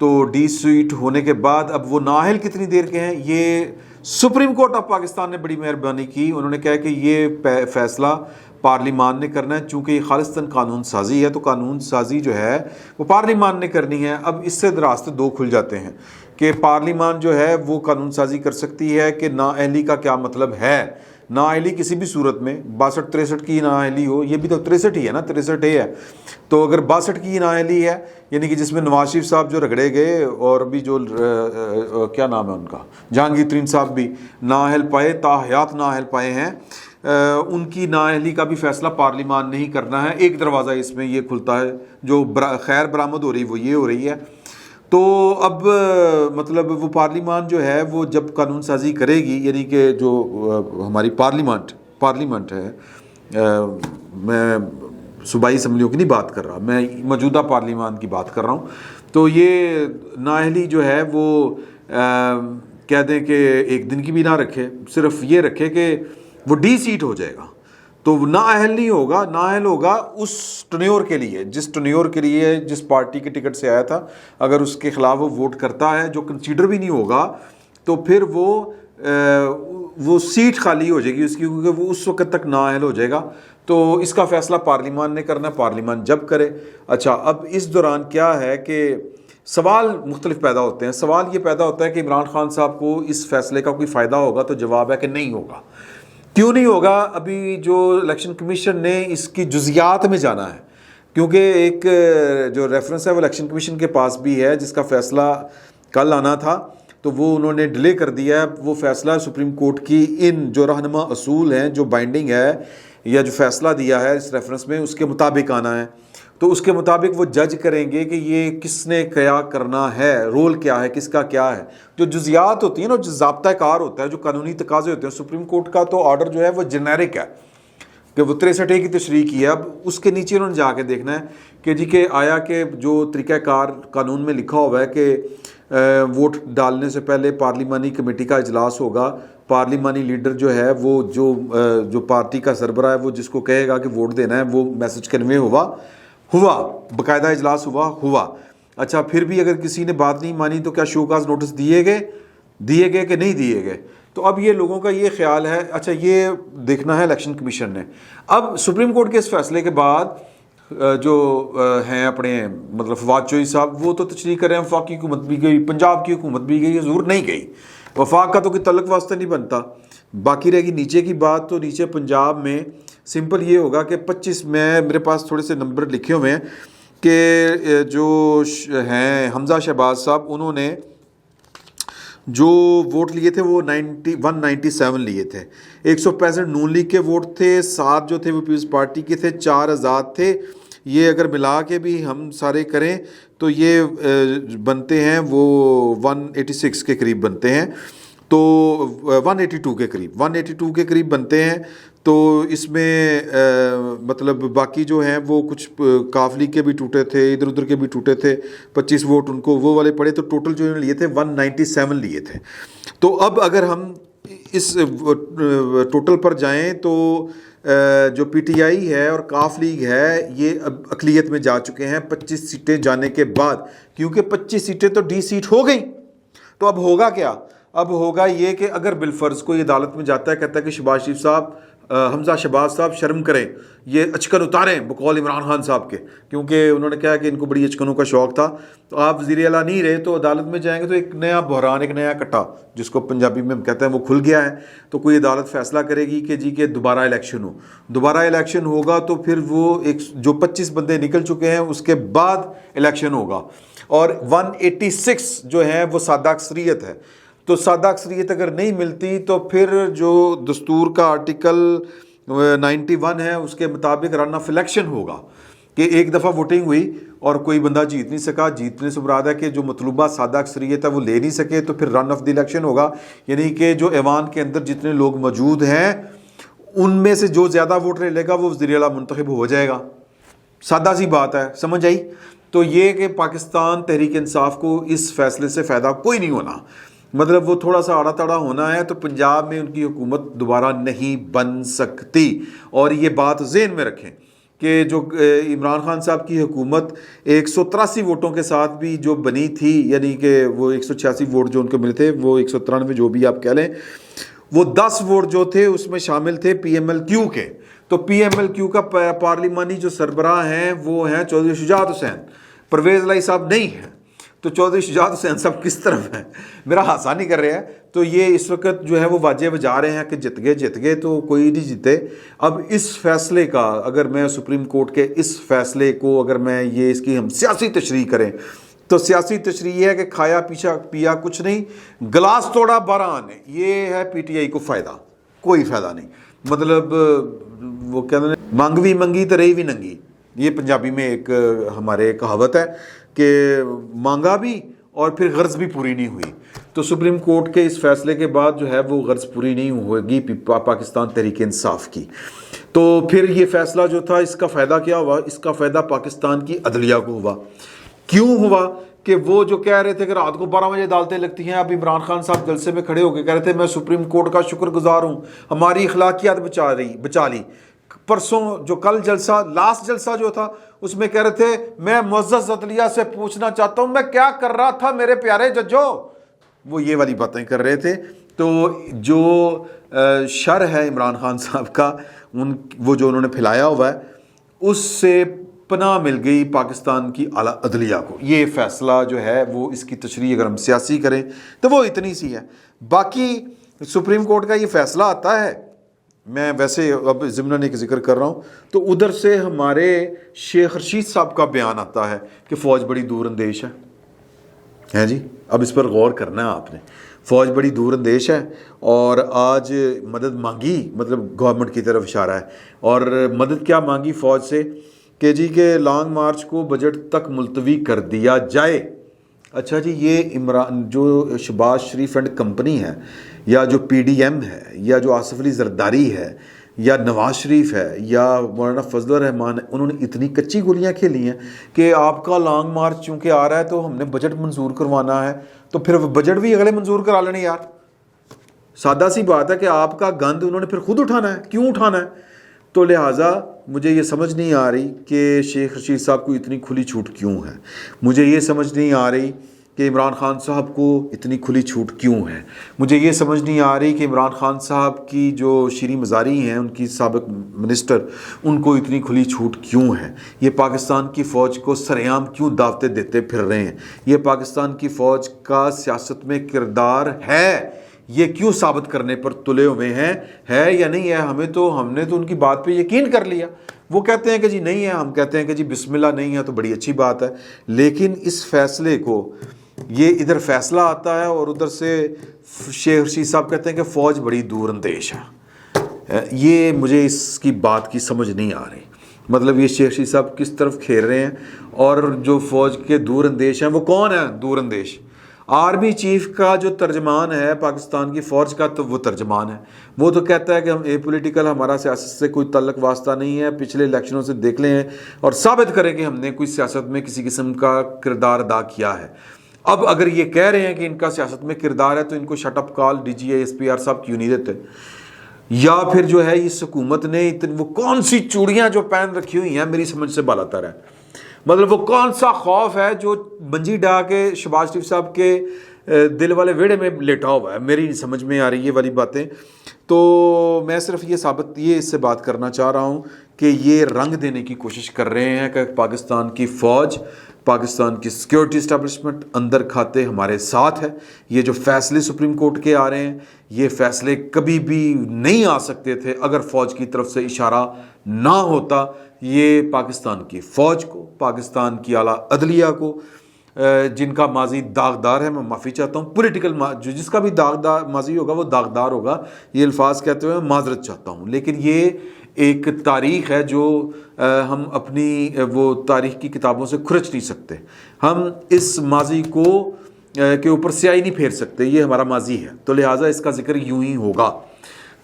تو D set ہونے کے بعد اب وہ نااہل کتنی دیر کے ہیں. یہ سپریم کورٹ آف پاکستان نے بڑی مہربانی کی, انہوں نے کہا کہ یہ فیصلہ پارلیمان نے کرنا ہے, چونکہ یہ خالصتاً قانون سازی ہے تو قانون سازی جو ہے وہ پارلیمان نے کرنی ہے. اب اس سے راستے دو کھل جاتے ہیں کہ پارلیمان جو ہے وہ قانون سازی کر سکتی ہے کہ نااہلی کا کیا مطلب ہے. نااہلی کسی بھی صورت میں 62-63 کی نااہلی ہو, یہ بھی تو 63 ہی ہے نا, 63 ہے, تو اگر 62 کی نااہلی ہے یعنی کہ جس میں نواز شریف صاحب جو رگڑے گئے اور بھی جو کیا نام ہے ان کا, جہانگیر ترین صاحب بھی نااہل پائے, تاحیات نااہل پائے ہیں, ان کی نااہلی کا بھی فیصلہ پارلیمان نے ہی کرنا ہے. ایک دروازہ اس میں یہ کھلتا ہے, جو خیر برآمد ہو رہی وہ یہ ہو رہی ہے. تو اب مطلب وہ پارلیمان جو ہے وہ جب قانون سازی کرے گی, یعنی کہ جو ہماری پارلیمنٹ ہے, میں صوبائی اسمبلیوں کی نہیں بات کر رہا, میں موجودہ پارلیمان کی بات کر رہا ہوں, تو یہ نااہلی جو ہے وہ کہہ دیں کہ ایک دن کی بھی نہ رکھے, صرف یہ رکھے کہ وہ ڈی سیٹ ہو جائے گا, تو نااہل نہیں ہوگا, نااہل ہوگا اس ٹنیور کے لیے, جس ٹنیور کے لیے جس پارٹی کے ٹکٹ سے آیا تھا. اگر اس کے خلاف وہ ووٹ کرتا ہے جو کنسیڈر بھی نہیں ہوگا تو پھر وہ سیٹ خالی ہو جائے گی اس کی, کیونکہ وہ اس وقت تک نااہل ہو جائے گا. تو اس کا فیصلہ پارلیمان نے کرنا ہے, پارلیمان جب کرے. اچھا, اب اس دوران کیا ہے کہ سوال مختلف پیدا ہوتے ہیں. سوال یہ پیدا ہوتا ہے کہ عمران خان صاحب کو اس فیصلے کا کوئی فائدہ ہوگا, تو جواب ہے کہ نہیں ہوگا. کیوں نہیں ہوگا؟ ابھی جو الیکشن کمیشن نے اس کی جزیات میں جانا ہے, کیونکہ ایک جو ریفرنس ہے وہ الیکشن کمیشن کے پاس بھی ہے جس کا فیصلہ کل آنا تھا, تو وہ انہوں نے ڈیلے کر دیا ہے. وہ فیصلہ سپریم کورٹ کی ان جو رہنما اصول ہیں, جو بائنڈنگ ہے یا جو فیصلہ دیا ہے اس ریفرنس میں, اس کے مطابق آنا ہے. تو اس کے مطابق وہ جج کریں گے کہ یہ کس نے کیا کرنا ہے, رول کیا ہے, کس کا کیا ہے. جو جزیات ہوتی ہیں نا, جو ضابطہ کار ہوتا ہے, جو قانونی تقاضے ہوتے ہیں, سپریم کورٹ کا تو آرڈر جو ہے وہ جنیرک ہے کہ وہ 63 کی تشریح کی ہے. اب اس کے نیچے انہوں نے جا کے دیکھنا ہے کہ جی کہ آیا کہ جو طریقہ کار قانون میں لکھا ہوا ہے کہ ووٹ ڈالنے سے پہلے پارلیمانی کمیٹی کا اجلاس ہوگا, پارلیمانی لیڈر جو ہے وہ جو پارٹی کا سربراہ ہے وہ جس کو کہے گا کہ ووٹ دینا ہے, وہ میسج کنوے ہوا باقاعدہ اجلاس ہوا. اچھا, پھر بھی اگر کسی نے بات نہیں مانی تو کیا شو کاز نوٹس دیے گئے کہ نہیں دیے گئے؟ تو اب یہ لوگوں کا یہ خیال ہے. اچھا, یہ دیکھنا ہے الیکشن کمیشن نے. اب سپریم کورٹ کے اس فیصلے کے بعد جو ہیں اپنے مطلب فواد چوہدری صاحب, وہ تو تشریح کر رہے ہیں وفاقی حکومت بھی گئی, پنجاب کی حکومت بھی گئی, حضور نہیں گئی. وفاق کا تو کوئی تعلق واسطہ نہیں بنتا. باقی رہے گی نیچے کی بات, تو نیچے پنجاب میں سمپل یہ ہوگا کہ 25 میں میرے پاس تھوڑے سے نمبر لکھے ہوئے ہیں کہ جو ہیں حمزہ شہباز صاحب, انہوں نے جو ووٹ لیے تھے وہ 197 لیے تھے. 165 نون لیگ کے ووٹ تھے, 7 جو تھے وہ پیپلز پارٹی کے تھے, 4 آزاد تھے. یہ اگر ملا کے بھی ہم سارے کریں تو یہ بنتے ہیں وہ 186 کے قریب بنتے ہیں, تو 182 کے قریب بنتے ہیں. تو اس میں مطلب باقی جو ہیں وہ کچھ کاف لیگ کے بھی ٹوٹے تھے, ادھر ادھر کے بھی ٹوٹے تھے, 25 ووٹ ان کو وہ والے پڑے, تو ٹوٹل جو انہوں نے لیے تھے 197 لیے تھے. تو اب اگر ہم اس ٹوٹل پر جائیں تو جو پی ٹی آئی ہے اور کاف لیگ ہے یہ اب اقلیت میں جا چکے ہیں 25 سیٹیں جانے کے بعد, کیونکہ 25 سیٹیں تو ڈی سیٹ ہو گئیں. تو اب ہوگا کیا؟ اب ہوگا یہ کہ اگر بالفرض کوئی عدالت میں جاتا ہے, کہتا ہے کہ شہباز شریف صاحب, حمزہ شہباز صاحب شرم کریں, یہ اچکن اتاریں بقول عمران خان صاحب کے, کیونکہ انہوں نے کہا کہ ان کو بڑی اچکنوں کا شوق تھا. تو آپ وزیر اعلیٰ نہیں رہے تو عدالت میں جائیں گے تو ایک نیا بحران, ایک نیا کٹا, جس کو پنجابی میں ہم کہتے ہیں, وہ کھل گیا ہے. تو کوئی عدالت فیصلہ کرے گی کہ جی کہ دوبارہ الیکشن ہوگا, تو پھر وہ ایک جو 25 بندے نکل چکے ہیں اس کے بعد الیکشن ہوگا. اور 186 جو ہیں وہ سادہ اکثریت ہے. تو سادہ اکثریت اگر نہیں ملتی تو پھر جو دستور کا آرٹیکل 91 ہے اس کے مطابق رن آف الیکشن ہوگا, کہ ایک دفعہ ووٹنگ ہوئی اور کوئی بندہ جیت نہیں سکا. جیتنے سے مراد ہے کہ جو مطلوبہ سادہ اکثریت ہے وہ لے نہیں سکے, تو پھر رن آف دی الیکشن ہوگا. یعنی کہ جو ایوان کے اندر جتنے لوگ موجود ہیں ان میں سے جو زیادہ ووٹ لے گا وہ وزیر اعلیٰ منتخب ہو جائے گا. سادہ سی بات ہے, سمجھ آئی؟ تو یہ کہ پاکستان تحریک انصاف کو اس فیصلے سے فائدہ کوئی نہیں ہونا, مطلب وہ تھوڑا سا آڑا تڑا ہونا ہے. تو پنجاب میں ان کی حکومت دوبارہ نہیں بن سکتی. اور یہ بات ذہن میں رکھیں کہ جو عمران خان صاحب کی حکومت 183 ووٹوں کے ساتھ بھی جو بنی تھی، یعنی کہ وہ 186 ووٹ جو ان کو ملے تھے، وہ 193 جو بھی آپ کہہ لیں، وہ 10 ووٹ جو تھے اس میں شامل تھے پی ایم ایل کیو کے. تو پی ایم ایل کیو کا پارلیمانی جو سربراہ ہیں وہ ہیں چودھری شجاعت حسین، پرویز الہی صاحب نہیں ہیں. تو چودھری شجاعت حسین صاحب کس طرف ہیں؟ میرا ہاسا نہیں کر رہے ہیں. تو یہ اس وقت جو ہے وہ واجے بجا رہے ہیں کہ جت گئے تو کوئی نہیں جیتے. اب اس فیصلے کا اگر میں سپریم کورٹ کے اس فیصلے کو اگر میں یہ اس کی ہم سیاسی تشریح کریں تو سیاسی تشریح یہ ہے کہ کھایا پیا کچھ نہیں، گلاس توڑا 12 آنے. یہ ہے پی ٹی آئی کو فائدہ، کوئی فائدہ نہیں. مطلب وہ کہتے ہیں مانگ بھی منگی تو رہی بھی ننگی. یہ پنجابی میں ایک ہمارے کہاوت ہے کہ مانگا بھی اور پھر غرض بھی پوری نہیں ہوئی. تو سپریم کورٹ کے اس فیصلے کے بعد جو ہے وہ غرض پوری نہیں ہوگی پاکستان تحریک انصاف کی. تو پھر یہ فیصلہ جو تھا اس کا فائدہ کیا ہوا؟ اس کا فائدہ پاکستان کی عدلیہ کو ہوا. کیوں ہوا؟ کہ وہ جو کہہ رہے تھے کہ رات کو 12 بجے عدالتیں لگتی ہیں، اب عمران خان صاحب جلسے میں کھڑے ہو کے کہہ رہے تھے میں سپریم کورٹ کا شکر گزار ہوں، ہماری اخلاقیات بچا لی. پرسوں جو کل جلسہ، لاسٹ جلسہ جو تھا، اس میں کہہ رہے تھے میں معزز عدلیہ سے پوچھنا چاہتا ہوں میں کیا کر رہا تھا میرے پیارے ججوں. وہ یہ والی باتیں کر رہے تھے. تو جو شر ہے عمران خان صاحب کا، وہ جو انہوں نے پھیلایا ہوا ہے، اس سے پناہ مل گئی پاکستان کی اعلیٰ عدلیہ کو. یہ فیصلہ جو ہے وہ اس کی تشریح اگر ہم سیاسی کریں تو وہ اتنی سی ہے. باقی سپریم کورٹ کا یہ فیصلہ آتا ہے، میں ویسے اب ضمناً ایک ذکر کر رہا ہوں، تو ادھر سے ہمارے شیخ رشید صاحب کا بیان آتا ہے کہ فوج بڑی دور اندیش ہے جی. اب اس پر غور کرنا ہے آپ نے. فوج بڑی دور اندیش ہے اور آج مدد مانگی، مطلب گورنمنٹ کی طرف اشارہ ہے. اور مدد کیا مانگی فوج سے؟ کہ جی کہ لانگ مارچ کو بجٹ تک ملتوی کر دیا جائے. اچھا جی، یہ عمران جو شہباز شریف اینڈ کمپنی ہے، یا جو پی ڈی ایم ہے، یا جو آصف علی زرداری ہے، یا نواز شریف ہے، یا مولانا فضل الرحمان ہے، انہوں نے اتنی کچی گولیاں کھیلی ہیں کہ آپ کا لانگ مارچ چونکہ آ رہا ہے تو ہم نے بجٹ منظور کروانا ہے، تو پھر بجٹ بھی اگلے منظور کرا لینے یار. سادہ سی بات ہے کہ آپ کا گند انہوں نے پھر خود اٹھانا ہے. کیوں اٹھانا ہے؟ تو لہٰذا مجھے یہ سمجھ نہیں آ رہی کہ شیخ رشید صاحب کو اتنی کھلی چھوٹ کیوں ہے. مجھے یہ سمجھ نہیں آ رہی کہ عمران خان صاحب کو اتنی کھلی چھوٹ کیوں ہے. مجھے یہ سمجھ نہیں آ رہی کہ عمران خان صاحب کی جو شیریں مزاری ہیں، ان کی سابق منسٹر، ان کو اتنی کھلی چھوٹ کیوں ہے. یہ پاکستان کی فوج کو سر عام کیوں دعوتیں دیتے پھر رہے ہیں. یہ پاکستان کی فوج کا سیاست میں کردار ہے، یہ کیوں ثابت کرنے پر تلے ہوئے ہیں، ہے یا نہیں ہے. ہم نے تو ان کی بات پہ یقین کر لیا. وہ کہتے ہیں کہ جی نہیں ہے، ہم کہتے ہیں کہ جی بسم اللہ نہیں ہے تو بڑی اچھی بات ہے. لیکن اس فیصلے کو، یہ ادھر فیصلہ آتا ہے اور ادھر سے شیخ رشید صاحب کہتے ہیں کہ فوج بڑی دور اندیش ہے. یہ مجھے اس کی بات کی سمجھ نہیں آ رہی. مطلب یہ شیخ رشید صاحب کس طرف کھیل رہے ہیں. اور جو فوج کے دور اندیش ہیں وہ کون ہیں دور اندیش؟ آرمی چیف کا جو ترجمان ہے پاکستان کی فوج کا، تو وہ ترجمان ہے. وہ تو کہتا ہے کہ ہم اے پولیٹیکل، ہمارا سیاست سے کوئی تعلق واسطہ نہیں ہے. پچھلے الیکشنوں سے دیکھ لیں اور ثابت کریں کہ ہم نے کوئی سیاست میں کسی قسم کا کردار ادا کیا ہے. اب اگر یہ کہہ رہے ہیں کہ ان کا سیاست میں کردار ہے تو ان کو shut up call D G A S P R صاحب کیوں نہیں دیتے؟ یا پھر جو ہے اس حکومت نے وہ کون سی چوڑیاں جو پہن رکھی ہوئی ہیں میری سمجھ سے بالاتر ہے. مطلب وہ کون سا خوف ہے جو منجی ڈا کے شہباز شریف صاحب کے دل والے ویڑے میں لیٹا ہوا ہے؟ میری سمجھ میں آ رہی ہے والی باتیں. تو میں صرف یہ اس سے بات کرنا چاہ رہا ہوں کہ یہ رنگ دینے کی کوشش کر رہے ہیں کہ پاکستان کی فوج، پاکستان کی سیکیورٹی اسٹیبلشمنٹ اندر کھاتے ہمارے ساتھ ہے. یہ جو فیصلے سپریم کورٹ کے آ رہے ہیں، یہ فیصلے کبھی بھی نہیں آ سکتے تھے اگر فوج کی طرف سے اشارہ نہ ہوتا. یہ پاکستان کی فوج کو، پاکستان کی اعلیٰ عدلیہ کو، جن کا ماضی داغدار ہے، میں معافی چاہتا ہوں، پولیٹیکل جس کا بھی داغدار ماضی ہوگا وہ داغدار ہوگا، یہ الفاظ کہتے ہوئے معذرت چاہتا ہوں. لیکن یہ ایک تاریخ ہے جو ہم اپنی وہ تاریخ کی کتابوں سے کھرچ نہیں سکتے. ہم اس ماضی کو کے اوپر سیاہی نہیں پھیر سکتے. یہ ہمارا ماضی ہے، تو لہٰذا اس کا ذکر یوں ہی ہوگا.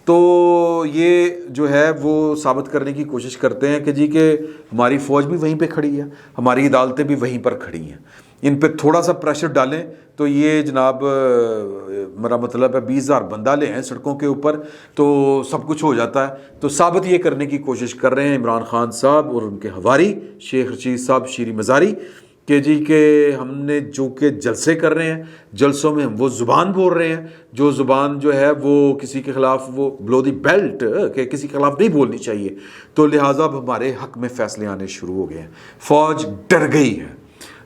تو یہ جو ہے وہ ثابت کرنے کی کوشش کرتے ہیں کہ جی کہ ہماری فوج بھی وہیں پہ کھڑی ہے، ہماری عدالتیں بھی وہیں پر کھڑی ہیں. ان پہ تھوڑا سا پریشر ڈالیں تو یہ جناب میرا مطلب ہے 20,000 بندہ لے ہیں سڑکوں کے اوپر تو سب کچھ ہو جاتا ہے. تو ثابت یہ کرنے کی کوشش کر رہے ہیں عمران خان صاحب اور ان کے ہواری شیخ رشید صاحب شیریں مزاری کہ جی کہ ہم نے جو کہ جلسے کر رہے ہیں, جلسوں میں ہم وہ زبان بول رہے ہیں جو زبان جو ہے وہ کسی کے خلاف وہ بلو دی بیلٹ کہ کسی کے خلاف نہیں بولنی چاہیے. تو لہٰذا اب ہمارے حق میں فیصلے آنے شروع ہو گئے ہیں, فوج ڈر گئی ہے.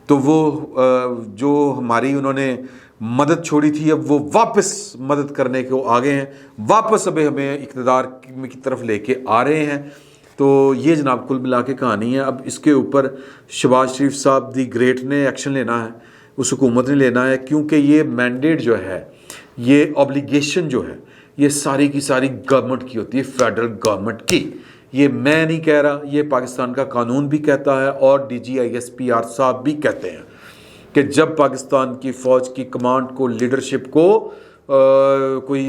تو وہ جو ہماری انہوں نے مدد چھوڑی تھی اب وہ واپس مدد کرنے کو آگے ہیں, واپس اب ہمیں اقتدار کی طرف لے کے آ رہے ہیں. تو یہ جناب کل ملا کے کہانی ہے. اب اس کے اوپر شہباز شریف صاحب دی گریٹ نے ایکشن لینا ہے, اس حکومت نے لینا ہے, کیونکہ یہ مینڈیٹ جو ہے, یہ اوبلیگیشن جو ہے, یہ ساری کی ساری گورنمنٹ کی ہوتی ہے, فیڈرل گورنمنٹ کی. یہ میں نہیں کہہ رہا, یہ پاکستان کا قانون بھی کہتا ہے اور DGISPR صاحب بھی کہتے ہیں کہ جب پاکستان کی فوج کی کمانڈ کو لیڈرشپ کو کوئی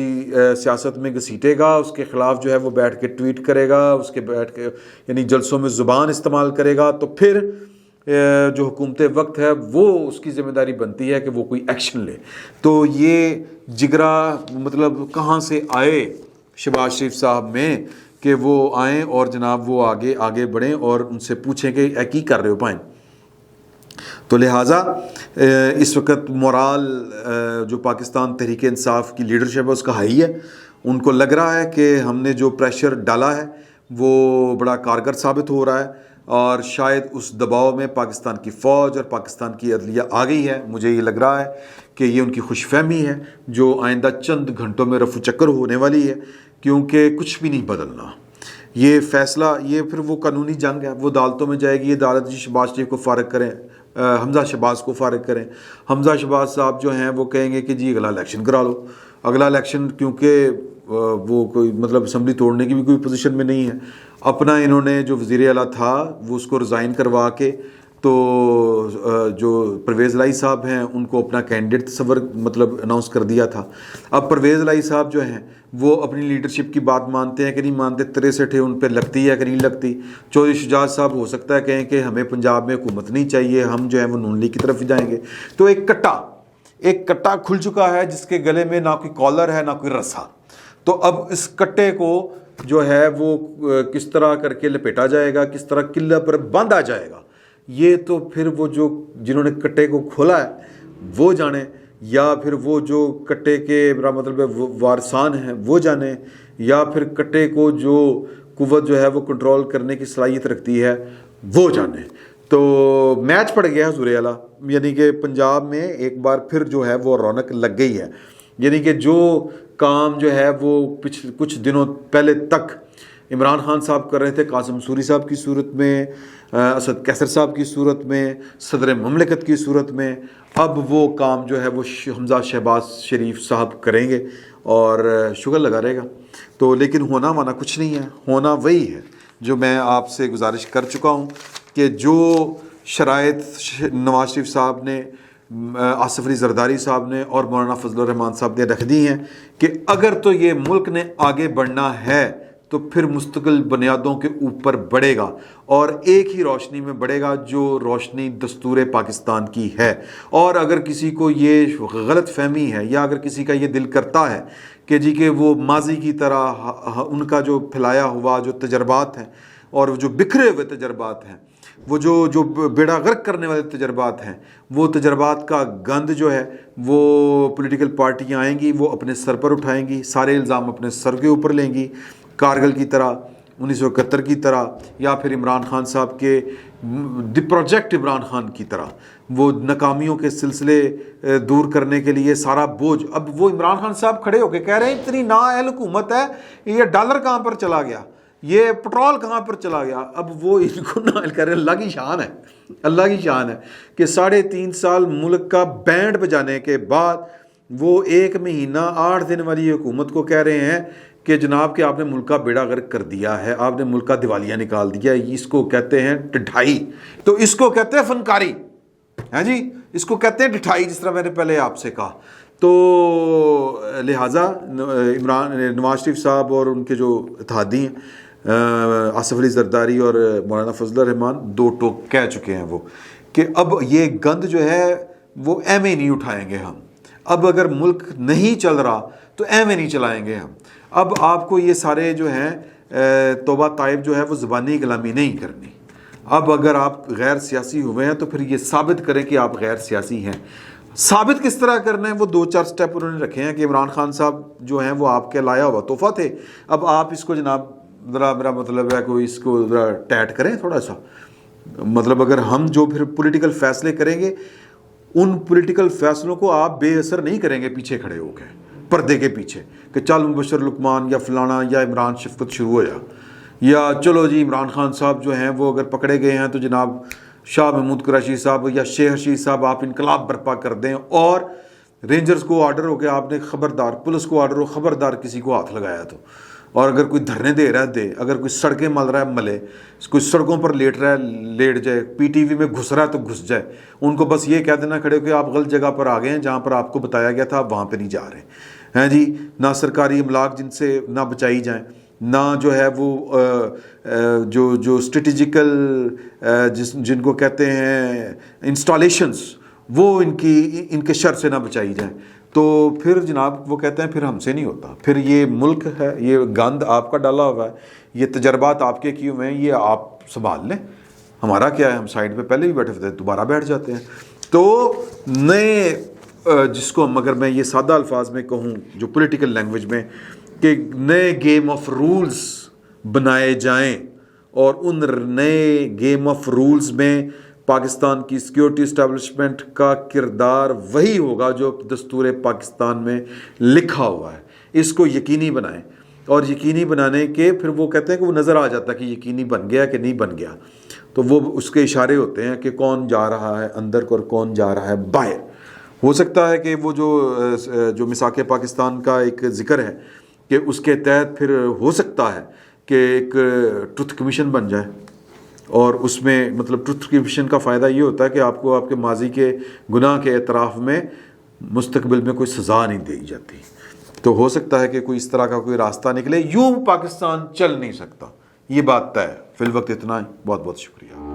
سیاست میں گھسیٹے گا, اس کے خلاف جو ہے وہ بیٹھ کے ٹویٹ کرے گا, اس کے بیٹھ کے یعنی جلسوں میں زبان استعمال کرے گا, تو پھر جو حکومت وقت ہے وہ اس کی ذمہ داری بنتی ہے کہ وہ کوئی ایکشن لے. تو یہ جگرا مطلب کہاں سے آئے شہباز شریف صاحب میں کہ وہ آئیں اور جناب وہ آگے بڑھیں اور ان سے پوچھیں کہ کی کر رہے ہو پائیں. تو لہٰذا اس وقت مورال جو پاکستان تحریک انصاف کی لیڈرشپ ہے اس کا ہائی ہے. ان کو لگ رہا ہے کہ ہم نے جو پریشر ڈالا ہے وہ بڑا کارگر ثابت ہو رہا ہے, اور شاید اس دباؤ میں پاکستان کی فوج اور پاکستان کی عدلیہ آ گئی ہے. مجھے یہ لگ رہا ہے کہ یہ ان کی خوش فہمی ہے جو آئندہ چند گھنٹوں میں رفو چکر ہونے والی ہے, کیونکہ کچھ بھی نہیں بدلنا. یہ فیصلہ یہ پھر وہ قانونی جنگ ہے, وہ عدالتوں میں جائے گی. یہ عدالت جی شہباز شریف کو فارغ کریں, حمزہ شہباز کو فارغ کریں. حمزہ شہباز صاحب جو ہیں وہ کہیں گے کہ جی اگلا الیکشن کرا لو, اگلا الیکشن, کیونکہ وہ کوئی مطلب اسمبلی توڑنے کی بھی کوئی پوزیشن میں نہیں ہے. اپنا انہوں نے جو وزیر اعلیٰ تھا وہ اس کو ریزائن کروا کے تو جو پرویز الہی صاحب ہیں ان کو اپنا کینڈیڈیٹ تصور مطلب اناؤنس کر دیا تھا. اب پرویز الہی صاحب جو ہیں وہ اپنی لیڈرشپ کی بات مانتے ہیں کہ نہیں مانتے, 63 ان پہ لگتی ہے کہ نہیں لگتی. چودھری شجاعت صاحب ہو سکتا ہے کہیں کہ ہمیں پنجاب میں حکومت نہیں چاہیے, ہم جو ہے وہ نون لیگ کی طرف جائیں گے. تو ایک کٹا کھل چکا ہے جس کے گلے میں نہ کوئی کالر ہے نہ کوئی رسا. تو اب اس کٹے کو جو ہے وہ کس طرح کر کے لپیٹا جائے گا, کس طرح قلعہ پر باندھا جائے گا, یہ تو پھر وہ جو جنہوں نے کٹے کو کھولا ہے وہ جانے, یا پھر وہ جو کٹے کے میرا مطلب وارثان ہیں وہ جانے, یا پھر کٹے کو جو قوت جو ہے وہ کنٹرول کرنے کی صلاحیت رکھتی ہے وہ جانے. تو میچ پڑ گیا حضور اعلیٰ, یعنی کہ پنجاب میں ایک بار پھر جو ہے وہ رونق لگ گئی ہے. یعنی کہ جو کام جو ہے وہ کچھ دنوں پہلے تک عمران خان صاحب کر رہے تھے, قاسم سوری صاحب کی صورت میں, اسد کیسر صاحب کی صورت میں, صدر مملکت کی صورت میں, اب وہ کام جو ہے وہ حمزہ شہباز شریف صاحب کریں گے اور شگر لگا رہے گا. تو لیکن ہونا مانا کچھ نہیں ہے, ہونا وہی ہے جو میں آپ سے گزارش کر چکا ہوں کہ جو شرائط نواز شریف صاحب نے, آصف علی زرداری صاحب نے اور مولانا فضل الرحمان صاحب نے رکھ دی ہیں کہ اگر تو یہ ملک نے آگے بڑھنا ہے تو پھر مستقل بنیادوں کے اوپر بڑھے گا, اور ایک ہی روشنی میں بڑھے گا جو روشنی دستور پاکستان کی ہے. اور اگر کسی کو یہ غلط فہمی ہے یا اگر کسی کا یہ دل کرتا ہے کہ جی کہ وہ ماضی کی طرح ان کا جو پھیلایا ہوا جو تجربات ہیں اور جو بکھرے ہوئے تجربات ہیں, وہ جو بیڑا غرق کرنے والے تجربات ہیں, وہ تجربات کا گند جو ہے وہ پولیٹیکل پارٹیاں آئیں گی, وہ اپنے سر پر اٹھائیں گی, سارے الزام اپنے سر کے اوپر لیں گی, کارگل کی طرح, 1971 کی طرح, یا پھر عمران خان صاحب کے دی پروجیکٹ عمران خان کی طرح. وہ ناکامیوں کے سلسلے دور کرنے کے لیے سارا بوجھ اب وہ عمران خان صاحب کھڑے ہو کے کہہ رہے ہیں اتنی نااہل حکومت ہے, یہ ڈالر کہاں پر چلا گیا, یہ پٹرول کہاں پر چلا گیا. اب وہ ان کو نائل کر رہے ہیں. اللہ کی شان ہے, اللہ کی شان ہے کہ 3.5 سال ملک کا بینڈ بجانے کے بعد وہ 1 مہینہ 8 دن والی حکومت کو کہہ رہے ہیں کہ جناب کہ آپ نے ملک کا بیڑا غرق کر دیا ہے, آپ نے ملک کا دیوالیہ نکال دیا. اس کو کہتے ہیں ڈٹھائی, تو اس کو کہتے ہیں فنکاری, ہاں جی, اس کو کہتے ہیں ڈٹھائی, جس طرح میں نے پہلے آپ سے کہا. تو لہٰذا نواز شریف صاحب اور ان کے جو اتحادی ہیں آصف علی زرداری اور مولانا فضل الرحمان 2 ٹوک کہہ چکے ہیں وہ کہ اب یہ گند جو ہے وہ ایویں نہیں اٹھائیں گے ہم، اب اگر ملک نہیں چل رہا تو ایویں نہیں چلائیں گے ہم، اب آپ کو یہ سارے جو ہیں توبہ طائب جو ہے وہ زبانی کلامی نہیں کرنی، اب اگر آپ غیر سیاسی ہوئے ہیں تو پھر یہ ثابت کریں کہ آپ غیر سیاسی ہیں۔ ثابت کس طرح کرنا ہے؟ وہ 2-4 سٹیپ انہوں نے رکھے ہیں کہ عمران خان صاحب جو ہیں وہ آپ کے لایا ہوا تحفہ تھے، اب آپ اس کو جناب ذرا، میرا مطلب ہے کہ اس کو ذرا ٹائٹ کریں تھوڑا سا، مطلب اگر ہم جو پھر پولیٹیکل فیصلے کریں گے ان پولیٹیکل فیصلوں کو آپ بے اثر نہیں کریں گے پیچھے کھڑے ہو کے پردے کے پیچھے کہ چل مبشر لقمان یا فلانا یا عمران شفقت شروع ہو جا، یا چلو جی عمران خان صاحب جو ہیں وہ اگر پکڑے گئے ہیں تو جناب شاہ محمود قریشی صاحب یا شیخ رشید صاحب آپ انقلاب برپا کر دیں، اور رینجرز کو آرڈر ہو کہ آپ نے خبردار، پولیس کو آرڈر ہو خبردار کسی کو ہاتھ لگایا تو، اور اگر کوئی دھرنے دے رہا ہے دے، اگر کوئی سڑکیں مل رہا ہے ملے، کوئی سڑکوں پر لیٹ رہا ہے لیٹ جائے، پی ٹی وی میں گھس رہا ہے تو گھس جائے، ان کو بس یہ کہہ دینا کھڑے ہو کہ آپ غلط جگہ پر آ گئے ہیں، جہاں پر آپ کو بتایا گیا تھا آپ وہاں پہ نہیں جا رہے ہیں جی۔ نہ سرکاری املاک جن سے نہ بچائی جائیں، نہ جو ہے وہ جو اسٹریٹجیکل جن کو کہتے ہیں انسٹالیشنز، وہ ان کے شر سے نہ بچائی جائیں، تو پھر جناب وہ کہتے ہیں پھر ہم سے نہیں ہوتا، پھر یہ ملک ہے، یہ گند آپ کا ڈالا ہوا ہے، یہ تجربات آپ کے کیے ہوئے ہیں، یہ آپ سنبھال لیں، ہمارا کیا ہے، ہم سائڈ پہ پہلے بھی بیٹھے ہوتے ہیں دوبارہ بیٹھ جاتے ہیں۔ تو نئے جس کو اگر میں یہ سادہ الفاظ میں کہوں جو پولیٹیکل لینگویج میں، کہ نئے گیم آف رولز بنائے جائیں، اور ان نئے گیم آف رولز میں پاکستان کی سیکیورٹی اسٹیبلشمنٹ کا کردار وہی ہوگا جو دستور پاکستان میں لکھا ہوا ہے، اس کو یقینی بنائیں، اور یقینی بنانے کے پھر وہ کہتے ہیں کہ وہ نظر آ جاتا ہے کہ یقینی بن گیا کہ نہیں بن گیا، تو وہ اس کے اشارے ہوتے ہیں کہ کون جا رہا ہے اندر اور کون جا رہا ہے باہر۔ ہو سکتا ہے کہ وہ جو میثاق پاکستان کا ایک ذکر ہے کہ اس کے تحت پھر ہو سکتا ہے کہ ایک ٹروتھ کمیشن بن جائے، اور اس میں مطلب ٹروتھ کمیشن کا فائدہ یہ ہوتا ہے کہ آپ کو آپ کے ماضی کے گناہ کے اعتراف میں مستقبل میں کوئی سزا نہیں دی جاتی، تو ہو سکتا ہے کہ کوئی اس طرح کا کوئی راستہ نکلے، یوں پاکستان چل نہیں سکتا، یہ بات طے ہے۔ فی الوقت اتنا ہی، بہت بہت شکریہ۔